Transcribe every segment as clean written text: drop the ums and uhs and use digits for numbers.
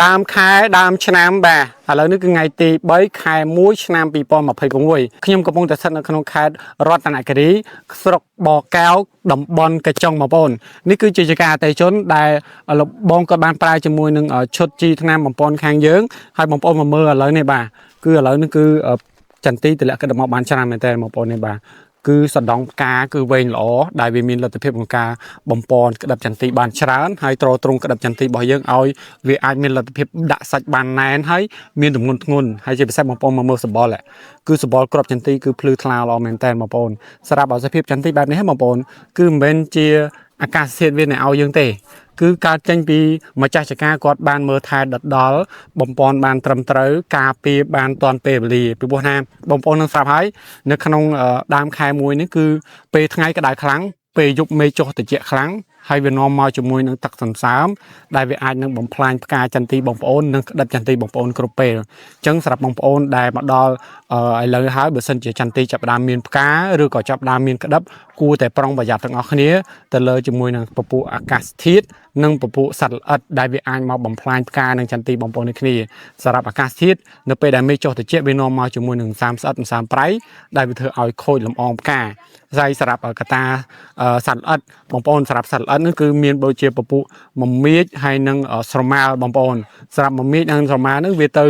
ដើមខែដើមឆ្នាំបាទឥឡូវនេះគឺថ្ងៃទី3ខែ1ឆ្នាំ2026ខ្ញុំកំពុងតែស្ថិតនៅក្នុងខេត្តរតនគិរីស្រុកបរកែវតំបន់កញ្ចុងបងប្អូននេះគឺជាចការអតិជនដែលបងក៏បានប្រើជាមួយនឹងឈុតជីថ្នាំបំពន់ខាងយើងហើយបងប្អូនមកមើលឥឡូវនេះបាទគឺឥឡូវនេះគឺចន្ទទីទម្លាក់គិតមកបានច្រើនមែនតើបងប្អូននេះបាទគឺសណ្ដងផ្កាគឺវែងល្អដែលវាមានលទ្ធភាពក្នុងការបំពន់ក្តាប់ចន្ទទីបានច្រើនហើយត្រត្រង់ក្តាប់ចន្ទទីរបស់យើងឲ្យវាអាចមានលទ្ធភាពដាក់សាច់បានណែនហើយមានទម្ងន់ធ្ងន់ហើយជាពិសេសបងប្អូនមកមើលសបល់គឺសបល់ក្របចន្ទទីគឺភ្លឺថ្លាល្អមែនតើបងប្អូនសម្រាប់អាសភាពចន្ទទីបែបនេះបងប្អូនគឺមិនមែនជាអាកាសធាតុវាឲ្យយើងទេគឺកើតចេញពីម្ចាស់ចការគាត់បានមើលថែដដល់បំពន់បានត្រឹមត្រូវការពារបានតាន់ពេលវេលាពីព្រោះណាបងប្អូននឹងស្រាប់ហើយនៅក្នុងដើមខែ1នេះគឺពេលថ្ងៃក្តៅខ្លាំងពេលយប់មេឃចុះត្រជាក់ខ្លាំងហើយវានាំមកជាមួយនឹងទឹកសន្សើមដែលវាអាចនឹងបំផ្លាញផ្កាចន្ទទីបងប្អូននិងក្តិតចន្ទទីបងប្អូនគ្រប់ពេលអញ្ចឹងសម្រាប់បងប្អូនដែលមកដល់ឥឡូវហើយបើសិនជាចន្ទទីចាប់ផ្ដើមមានផ្កាឬក៏ចាប់ផ្ដើមមានក្តិបគួរតែប្រុងប្រយ័ត្នទាំងអស់គ្នាទៅលើជាមួយនឹងពពួកអាកាសធាតុនិងពពួកសត្វល្អិតដែលវាអាចមកបំផ្លាញផ្កានិងចន្ទទីបងប្អូននេះគ្នាសម្រាប់អាកាសធាតុនៅពេលដែលមេឃចុះត្រជាក់វានាំមកជាមួយនឹងសាមស្អិតសាមប្រៃដែលវាធ្វើឲ្យខូចលំអងផ្កាហើយសម្រាប់កតាសត្វល្អិតបងប្អូនសម្រាប់សត្វល្អិតនោះគឺមានដូចជាពពួកមមាជហើយនិងស្រមាលបងប្អូនសម្រាប់មមាជនិងស្រមាលនោះវាទៅ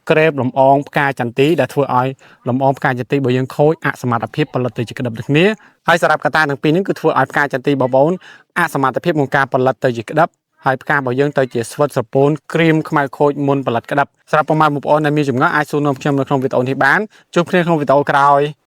ក្រេបលំអងផ្កាចន្ទទីដែលធ្វើឲ្យលំអងផ្កាចន្ទទីរបស់យើងខូចអសមត្ថភាពផលិតទៅជាក្តិបដូចគ្នាហើយសម្រាប់កតាទាំងពីរនេះគឺធ្វើឲ្យផ្កាចន្ទទីបងប្អូនអសមត្ថភាពក្នុងការផលិតទៅជាក្តិបហើយផ្ការបស់យើងទៅជាស្វិតស្រពោនក្រៀមខ្មៅខូចមុនផលិតក្តិបសម្រាប់បងប្អូនដែលមានចម្ងល់អាចសួរនាំខ្ញុំនៅក្នុងវីដេអូនេះបានជួបគ្នាក្នុងវីដេអូក្រោយ